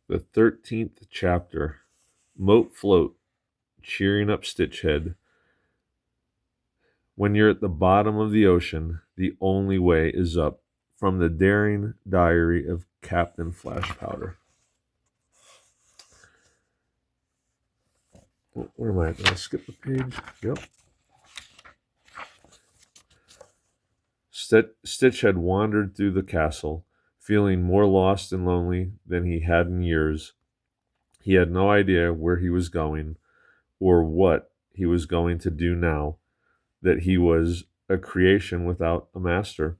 The 13th chapter. Moat float, cheering up Stitchhead. When you're at the bottom of the ocean, the only way is up. From the daring diary of Captain Flashpowder. Where am I? Did I skip the page? Yep. Stitch had wandered through the castle, feeling more lost and lonely than he had in years. He had no idea where he was going or what he was going to do now that he was a creation without a master.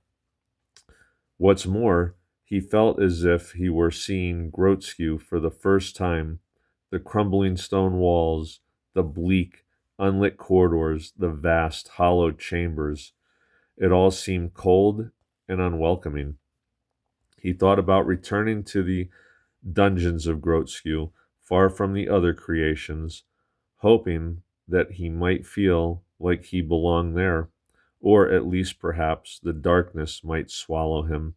What's more, he felt as if he were seeing Grotskew for the first time. The crumbling stone walls, the bleak, unlit corridors, the vast, hollowed chambers. It all seemed cold and unwelcoming. He thought about returning to the dungeons of Grotskew, far from the other creations, hoping that he might feel like he belonged there, or at least perhaps the darkness might swallow him.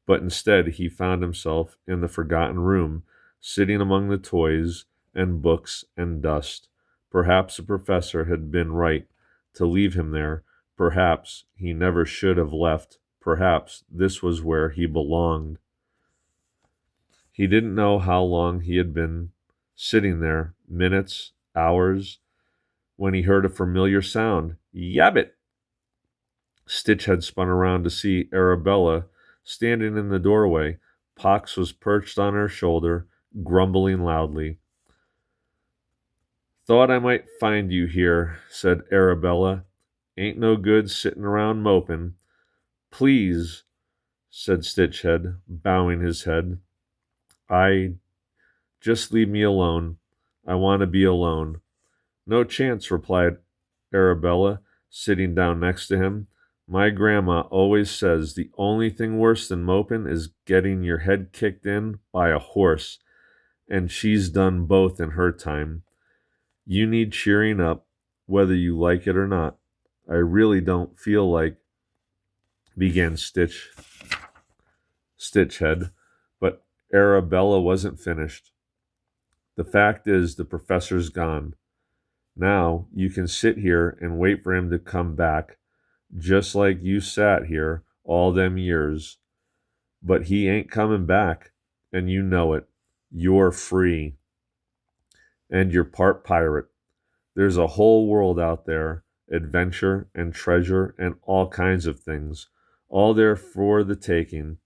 But instead he found himself in the forgotten room, sitting among the toys and books and dust. Perhaps the professor had been right to leave him there. Perhaps he never should have left. Perhaps this was where he belonged. He didn't know how long he had been sitting there, minutes, hours, when he heard a familiar sound. Yabbit! Stitch had spun around to see Arabella standing in the doorway. Pox was perched on her shoulder, grumbling loudly. "Thought I might find you here," said Arabella. "Ain't no good sitting around moping." "Please," said Stitchhead, bowing his head. "I just leave me alone. I want to be alone." "No chance," replied Arabella, sitting down next to him. "My grandma always says the only thing worse than moping is getting your head kicked in by a horse, and she's done both in her time. You need cheering up, whether you like it or not." "I really don't feel like," began Stitchhead, but Arabella wasn't finished. "The fact is, the professor's gone. Now you can sit here and wait for him to come back, just like you sat here all them years. But he ain't coming back, and you know it. You're free. And you're part pirate. There's a whole world out there, adventure and treasure and all kinds of things, all there for the taking."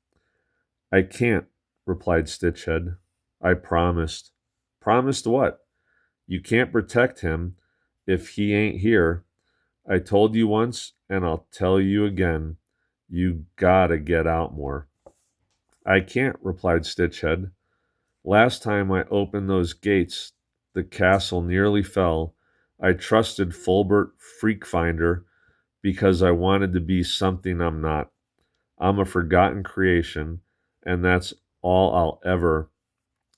"I can't," replied Stitchhead. "I promised." "Promised what?" "You can't protect him if he ain't here. I told you once, and I'll tell you again. You gotta get out more." "I can't," replied Stitchhead. "Last time I opened those gates, the castle nearly fell. I trusted Fulbert Freakfinder because I wanted to be something I'm not. I'm a forgotten creation, and that's all I'll ever—"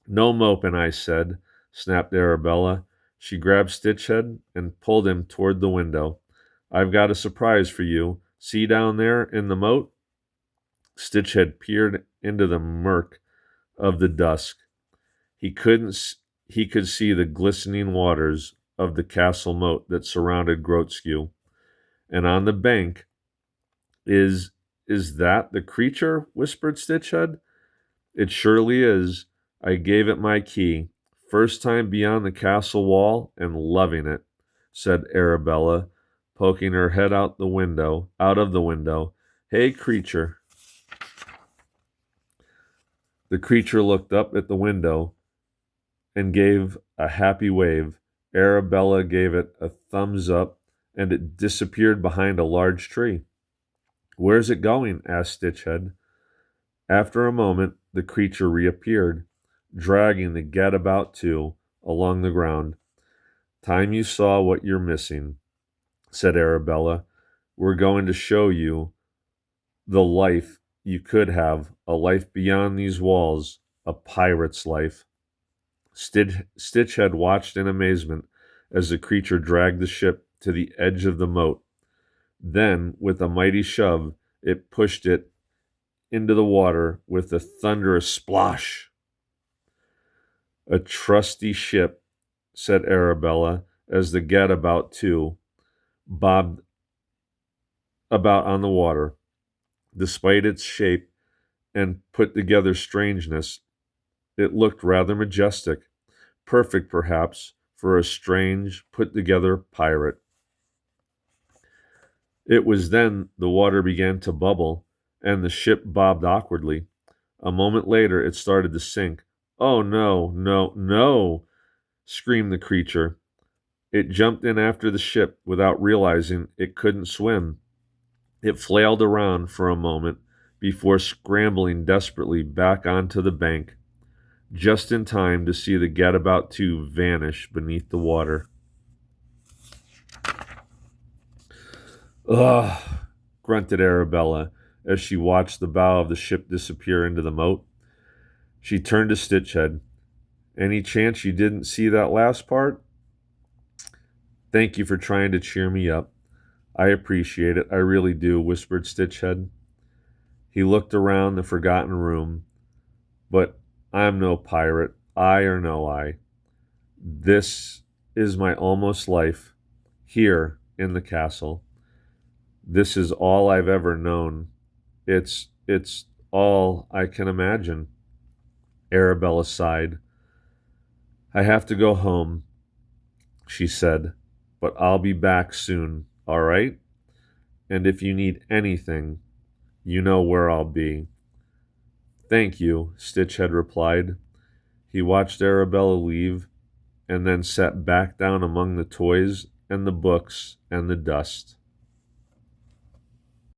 "No moping, I said," snapped Arabella. She grabbed Stitchhead and pulled him toward the window. "I've got a surprise for you. See down there in the moat?" Stitchhead peered into the murk of the dusk. He could see the glistening waters of the castle moat that surrounded Grotskew. "And on the bank is that the creature?" whispered Stitchhead. "It surely is. I gave it my key. First time beyond the castle wall, and loving it," said Arabella, poking her head out of the window. "Hey, creature." The creature looked up at the window and gave a happy wave. Arabella gave it a thumbs up, and it disappeared behind a large tree. "Where's it going?" asked Stitchhead. After a moment, the creature reappeared, dragging the gadabout too along the ground. "Time you saw what you're missing," said Arabella. "We're going to show you the life you could have, a life beyond these walls, a pirate's life." Stitchhead watched in amazement as the creature dragged the ship to the edge of the moat. Then, with a mighty shove, it pushed it into the water with a thunderous splosh. A trusty ship, said Arabella, as the Gadabout 2 bobbed about on the water. Despite its shape and put-together strangeness, it looked rather majestic, perfect perhaps for a strange, put-together pirate. It was then the water began to bubble, and the ship bobbed awkwardly. A moment later, it started to sink. "Oh, no, no, no!" screamed the creature. It jumped in after the ship without realizing it couldn't swim. It flailed around for a moment before scrambling desperately back onto the bank, just in time to see the Gadabout 2 vanish beneath the water. "Ugh," grunted Arabella as she watched the bow of the ship disappear into the moat. She turned to Stitchhead. "Any chance you didn't see that last part?" "Thank you for trying to cheer me up. I appreciate it, I really do," whispered Stitchhead. He looked around the forgotten room. "But I'm no pirate, I or no I. This is my almost life, here in the castle. This is all I've ever known. It's all I can imagine." Arabella sighed. "I have to go home," she said, "but I'll be back soon, all right? And if you need anything, you know where I'll be." "Thank you," Stitchhead replied. He watched Arabella leave and then sat back down among the toys and the books and the dust.